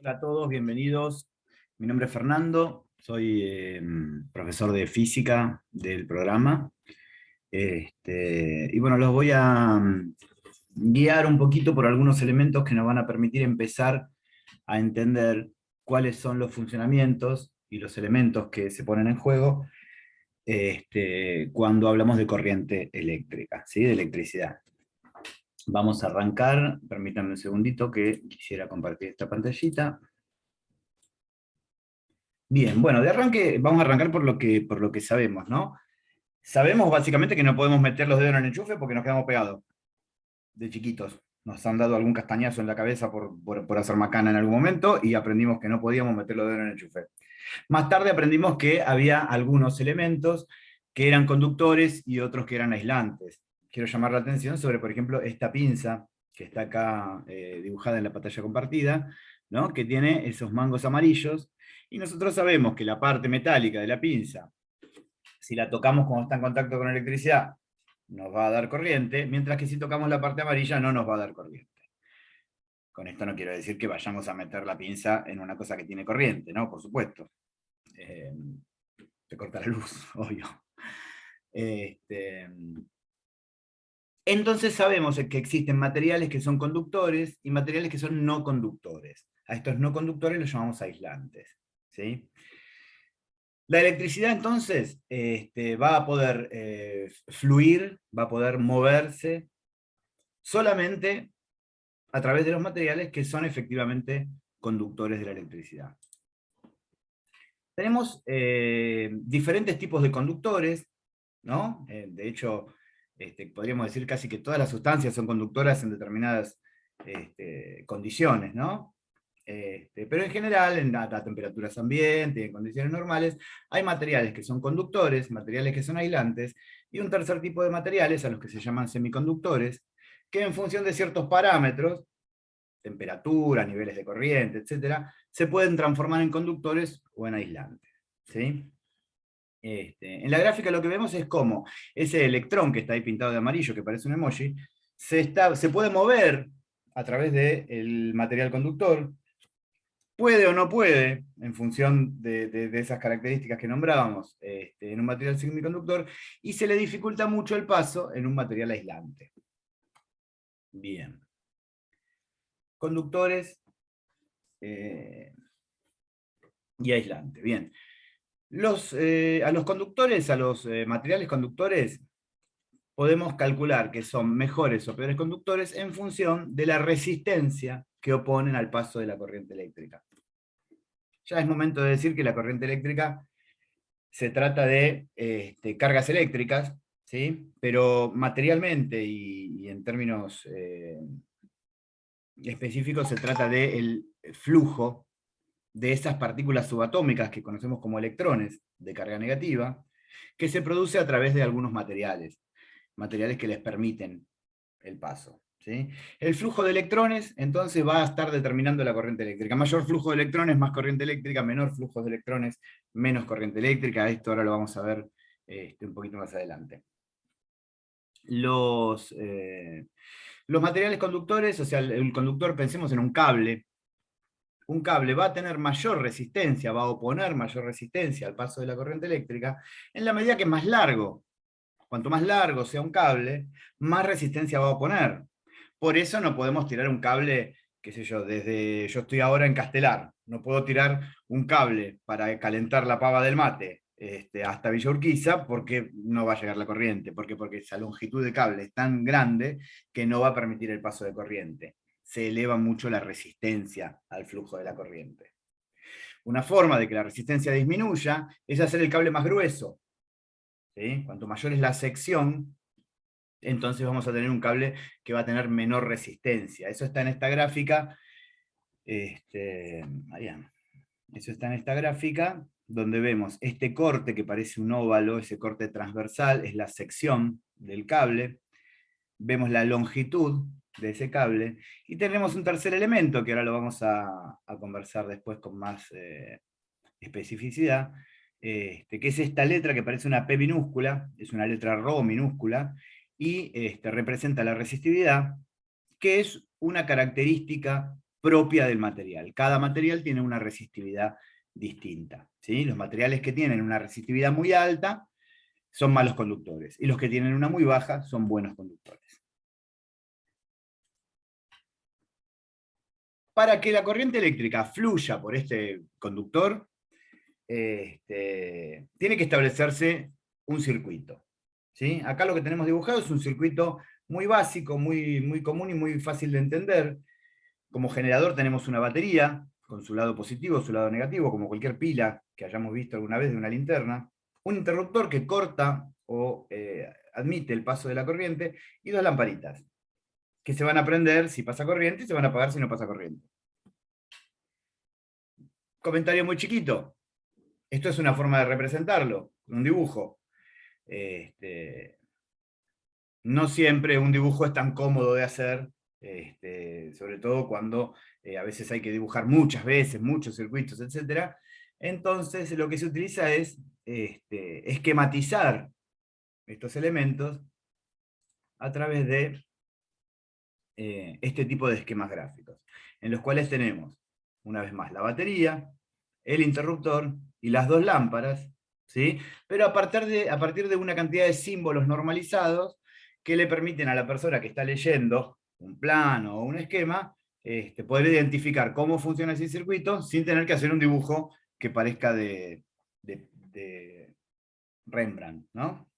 Hola a todos, bienvenidos. Mi nombre es Fernando, soy profesor de física del programa. Y bueno, los voy a guiar un poquito por algunos elementos que nos van a permitir empezar a entender cuáles son los funcionamientos y los elementos que se ponen en juego cuando hablamos de corriente eléctrica, ¿sí? De electricidad. Vamos a arrancar, permítanme un segundito que quisiera compartir esta pantallita. Bien, bueno, de arranque vamos a arrancar por lo que sabemos, ¿no? Sabemos básicamente que no podemos meter los dedos en el enchufe porque nos quedamos pegados de chiquitos. Nos han dado algún castañazo en la cabeza por hacer macana en algún momento y aprendimos que no podíamos meter los dedos en el enchufe. Más tarde aprendimos que había algunos elementos que eran conductores y otros que eran aislantes. Quiero llamar la atención sobre, por ejemplo, esta pinza que está acá dibujada en la pantalla compartida, ¿no? Que tiene esos mangos amarillos, y nosotros sabemos que la parte metálica de la pinza, si la tocamos cuando está en contacto con electricidad, nos va a dar corriente, mientras que si tocamos la parte amarilla no nos va a dar corriente. Con esto no quiero decir que vayamos a meter la pinza en una cosa que tiene corriente, ¿no? Por supuesto. Se corta la luz, obvio. Entonces sabemos que existen materiales que son conductores y materiales que son no conductores. A estos no conductores los llamamos aislantes, ¿sí? La electricidad entonces va a poder fluir, va a poder moverse solamente a través de los materiales que son efectivamente conductores de la electricidad. Tenemos diferentes tipos de conductores, ¿no? De hecho, podríamos decir casi que todas las sustancias son conductoras en determinadas condiciones, ¿no? Pero en general, a temperaturas ambiente, en condiciones normales, hay materiales que son conductores, materiales que son aislantes, y un tercer tipo de materiales, a los que se llaman semiconductores, que en función de ciertos parámetros, temperatura, niveles de corriente, etcétera, se pueden transformar en conductores o en aislantes, ¿sí? En la gráfica lo que vemos es cómo ese electrón que está ahí pintado de amarillo, que parece un emoji, se puede mover a través del material conductor, puede o no puede, en función de esas características que nombrábamos, en un material semiconductor, y se le dificulta mucho el paso en un material aislante. Bien. Conductores y aislante. Bien. A los conductores, a los materiales conductores, podemos calcular que son mejores o peores conductores en función de la resistencia que oponen al paso de la corriente eléctrica. Ya es momento de decir que la corriente eléctrica se trata de cargas eléctricas, ¿sí? Pero materialmente y en términos específicos se trata del flujo de esas partículas subatómicas que conocemos como electrones de carga negativa, que se produce a través de algunos materiales que les permiten el paso, ¿sí? El flujo de electrones entonces va a estar determinando la corriente eléctrica. Mayor flujo de electrones, más corriente eléctrica; menor flujo de electrones, menos corriente eléctrica. Esto ahora lo vamos a ver un poquito más adelante. Los materiales conductores, o sea, el conductor, pensemos en un cable. Un cable va a tener mayor resistencia, va a oponer mayor resistencia al paso de la corriente eléctrica, en la medida que es más largo. Cuanto más largo sea un cable, más resistencia va a oponer. Por eso no podemos tirar un cable, qué sé yo, yo estoy ahora en Castelar, no puedo tirar un cable para calentar la pava del mate hasta Villa Urquiza, porque no va a llegar la corriente. ¿Por qué? Porque esa longitud de cable es tan grande que no va a permitir el paso de corriente. Se eleva mucho la resistencia al flujo de la corriente. Una forma de que la resistencia disminuya es hacer el cable más grueso, ¿sí? Cuanto mayor es la sección, entonces vamos a tener un cable que va a tener menor resistencia. Eso está en esta gráfica. Eso está en esta gráfica, donde vemos este corte que parece un óvalo, ese corte transversal, es la sección del cable. Vemos la longitud de ese cable, y tenemos un tercer elemento que ahora lo vamos a conversar después con más especificidad, que es esta letra que parece una P minúscula, es una letra Rho minúscula, y representa la resistividad, que es una característica propia del material. Cada material tiene una resistividad distinta, ¿sí? Los materiales que tienen una resistividad muy alta son malos conductores, y los que tienen una muy baja son buenos conductores. Para que la corriente eléctrica fluya por este conductor, tiene que establecerse un circuito, ¿sí? Acá lo que tenemos dibujado es un circuito muy básico, muy común y muy fácil de entender. Como generador tenemos una batería, con su lado positivo, su lado negativo, como cualquier pila que hayamos visto alguna vez de una linterna, un interruptor que corta o admite el paso de la corriente, y dos lamparitas, que se van a prender si pasa corriente y se van a apagar si no pasa corriente. Comentario muy chiquito. Esto es una forma de representarlo, un dibujo. No siempre un dibujo es tan cómodo de hacer, sobre todo cuando a veces hay que dibujar muchas veces, muchos circuitos, etc. Entonces lo que se utiliza es esquematizar estos elementos a través de este tipo de esquemas gráficos, en los cuales tenemos, una vez más, la batería, el interruptor y las dos lámparas, ¿sí? Pero a partir de una cantidad de símbolos normalizados que le permiten a la persona que está leyendo un plano o un esquema, poder identificar cómo funciona ese circuito sin tener que hacer un dibujo que parezca de Rembrandt, ¿no?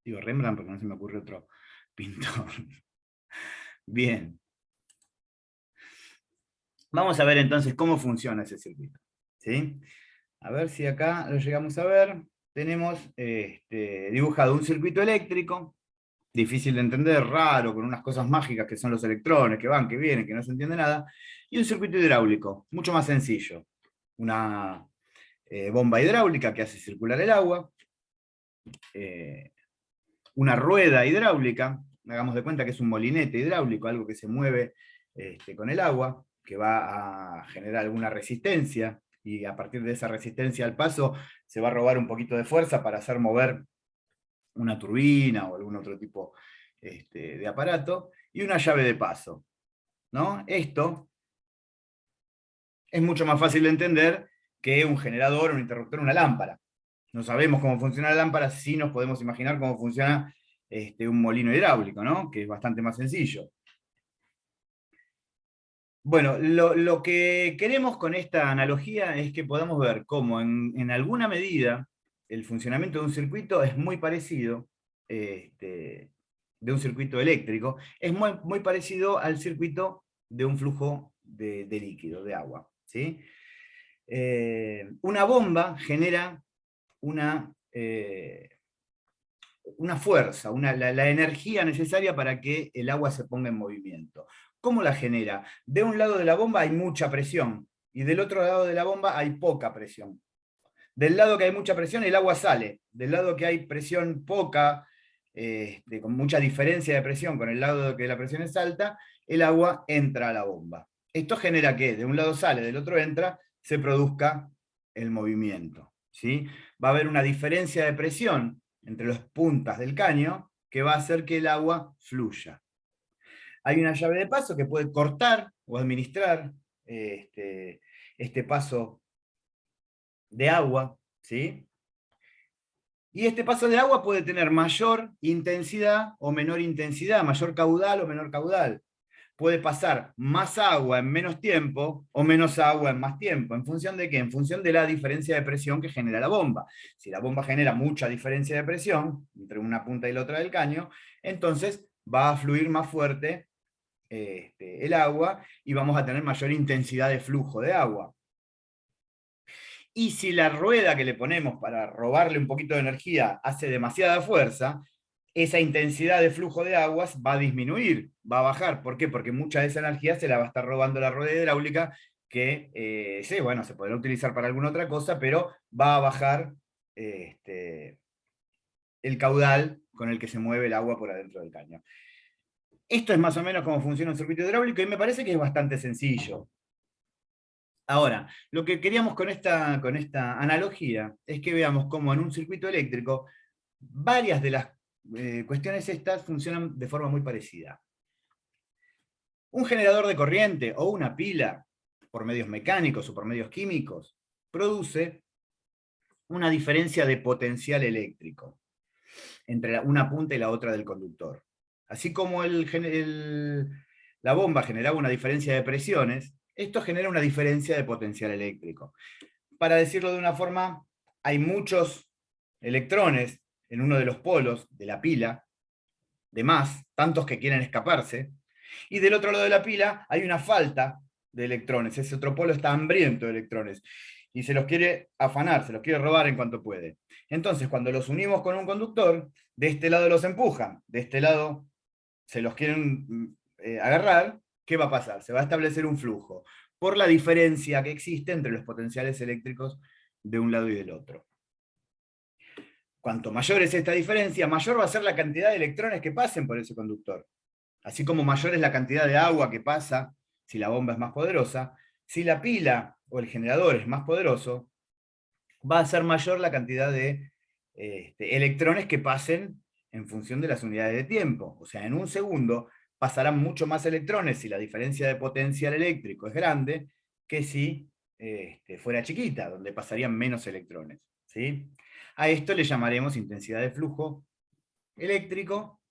Digo Rembrandt porque no se me ocurre otro pintor. Bien. Vamos a ver entonces cómo funciona ese circuito, ¿sí? A ver si acá lo llegamos a ver. Tenemos dibujado un circuito eléctrico, difícil de entender, raro, con unas cosas mágicas que son los electrones, que van, que vienen, que no se entiende nada, y un circuito hidráulico, mucho más sencillo. Una bomba hidráulica que hace circular el agua, una rueda hidráulica, hagamos de cuenta que es un molinete hidráulico, algo que se mueve con el agua, que va a generar alguna resistencia, y a partir de esa resistencia al paso se va a robar un poquito de fuerza para hacer mover una turbina o algún otro tipo de aparato, y una llave de paso, ¿no? Esto es mucho más fácil de entender que un generador, un interruptor, una lámpara. No sabemos cómo funciona la lámpara, sí nos podemos imaginar cómo funciona un molino hidráulico, ¿no? Que es bastante más sencillo. Bueno, lo que queremos con esta analogía es que podamos ver cómo en alguna medida el funcionamiento de un circuito es muy parecido, de un circuito eléctrico, es muy parecido al circuito de un flujo de líquido, de agua, ¿sí? Una bomba genera una fuerza, la energía necesaria para que el agua se ponga en movimiento. ¿Cómo la genera? De un lado de la bomba hay mucha presión, y del otro lado de la bomba hay poca presión. Del lado que hay mucha presión, el agua sale. Del lado que hay presión poca, con mucha diferencia de presión con el lado que la presión es alta, el agua entra a la bomba. Esto genera que de un lado sale, del otro entra, se produzca el movimiento, ¿sí? Va a haber una diferencia de presión entre las puntas del caño que va a hacer que el agua fluya. Hay una llave de paso que puede cortar o administrar este paso de agua, ¿sí? Y este paso de agua puede tener mayor intensidad o menor intensidad, mayor caudal o menor caudal. Puede pasar más agua en menos tiempo o menos agua en más tiempo. ¿En función de qué? En función de la diferencia de presión que genera la bomba. Si la bomba genera mucha diferencia de presión entre una punta y la otra del caño, entonces va a fluir más fuerte el agua y vamos a tener mayor intensidad de flujo de agua. Y si la rueda que le ponemos para robarle un poquito de energía hace demasiada fuerza, esa intensidad de flujo de aguas va a disminuir, va a bajar. ¿Por qué? Porque mucha de esa energía se la va a estar robando la rueda hidráulica, que sí, bueno, se podrá utilizar para alguna otra cosa, pero va a bajar el caudal con el que se mueve el agua por adentro del caño. Esto es más o menos cómo funciona un circuito hidráulico, y me parece que es bastante sencillo. Ahora, lo que queríamos con esta analogía es que veamos cómo en un circuito eléctrico varias de las cuestiones estas funcionan de forma muy parecida. Un generador de corriente o una pila, por medios mecánicos o por medios químicos, produce una diferencia de potencial eléctrico entre una punta y la otra del conductor. Así como la bomba generaba una diferencia de presiones, esto genera una diferencia de potencial eléctrico. Para decirlo de una forma, hay muchos electrones en uno de los polos de la pila, de más, tantos que quieren escaparse, y del otro lado de la pila hay una falta de electrones, ese otro polo está hambriento de electrones, y se los quiere afanar, se los quiere robar en cuanto puede. Entonces, cuando los unimos con un conductor, de este lado los empujan, de este lado se los quieren agarrar, ¿qué va a pasar? Se va a establecer un flujo, por la diferencia que existe entre los potenciales eléctricos de un lado y del otro. Cuanto mayor es esta diferencia, mayor va a ser la cantidad de electrones que pasen por ese conductor. Así como mayor es la cantidad de agua que pasa, si la bomba es más poderosa, si la pila o el generador es más poderoso, va a ser mayor la cantidad de electrones que pasen en función de las unidades de tiempo. O sea, en un segundo pasarán mucho más electrones si la diferencia de potencial eléctrico es grande que si fuera chiquita, donde pasarían menos electrones. ¿Sí? A esto le llamaremos intensidad de flujo eléctrico.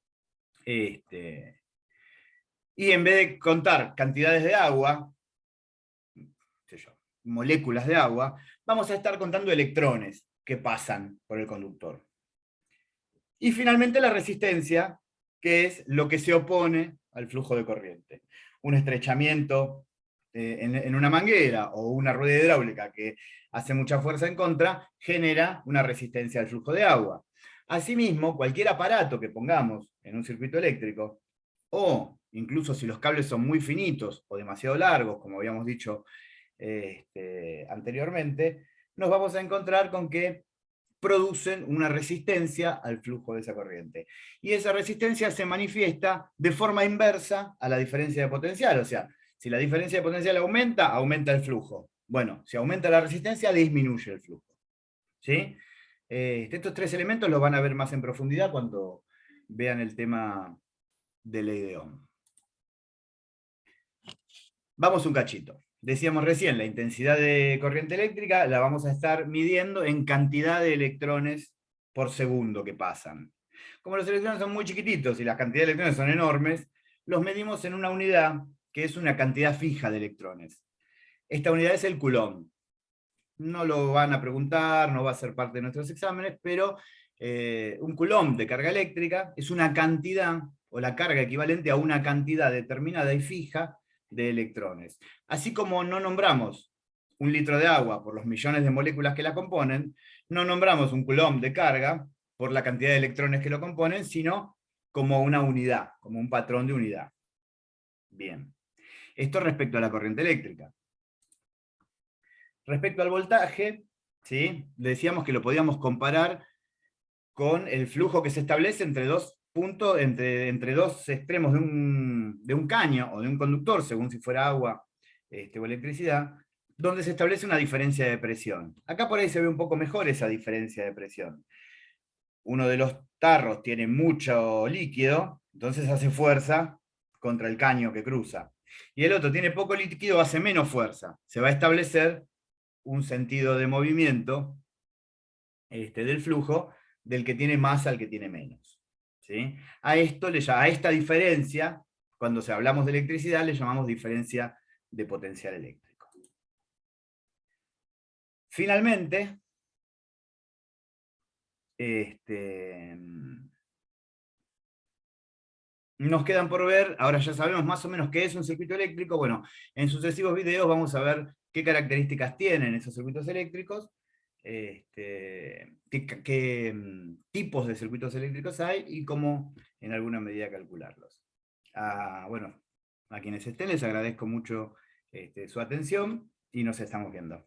Y en vez de contar cantidades de agua, moléculas de agua, vamos a estar contando electrones que pasan por el conductor. Y finalmente la resistencia, que es lo que se opone al flujo de corriente. Un estrechamiento en una manguera o una rueda hidráulica que hace mucha fuerza en contra, genera una resistencia al flujo de agua. Asimismo, cualquier aparato que pongamos en un circuito eléctrico, o incluso si los cables son muy finitos o demasiado largos, como habíamos dicho anteriormente, nos vamos a encontrar con que producen una resistencia al flujo de esa corriente. Y esa resistencia se manifiesta de forma inversa a la diferencia de potencial. O sea, si la diferencia de potencial aumenta, aumenta el flujo. Bueno, si aumenta la resistencia, disminuye el flujo. ¿Sí? Estos tres elementos los van a ver más en profundidad cuando vean el tema de ley de Ohm. Vamos un cachito. Decíamos recién, la intensidad de corriente eléctrica la vamos a estar midiendo en cantidad de electrones por segundo que pasan. Como los electrones son muy chiquititos y las cantidades de electrones son enormes, los medimos en una unidad que es una cantidad fija de electrones. Esta unidad es el coulomb. No lo van a preguntar, no va a ser parte de nuestros exámenes, pero un coulomb de carga eléctrica es una cantidad, o la carga equivalente a una cantidad determinada y fija de electrones. Así como no nombramos un litro de agua por los millones de moléculas que la componen, no nombramos un coulomb de carga por la cantidad de electrones que lo componen, sino como una unidad, como un patrón de unidad. Bien. Esto respecto a la corriente eléctrica. Respecto al voltaje, ¿sí? Decíamos que lo podíamos comparar con el flujo que se establece entre dos puntos, entre dos extremos de un caño o de un conductor, según si fuera agua o electricidad, donde se establece una diferencia de presión. Acá por ahí se ve un poco mejor esa diferencia de presión. Uno de los tarros tiene mucho líquido, entonces hace fuerza contra el caño que cruza. Y el otro tiene poco líquido, hace menos fuerza. Se va a establecer un sentido de movimiento del flujo del que tiene más al que tiene menos. ¿Sí? A esta diferencia, cuando hablamos de electricidad, le llamamos diferencia de potencial eléctrico. Finalmente, nos quedan por ver, ahora ya sabemos más o menos qué es un circuito eléctrico. Bueno, en sucesivos videos vamos a ver qué características tienen esos circuitos eléctricos, qué tipos de circuitos eléctricos hay y cómo en alguna medida calcularlos. Bueno, a quienes estén les agradezco mucho su atención y nos estamos viendo.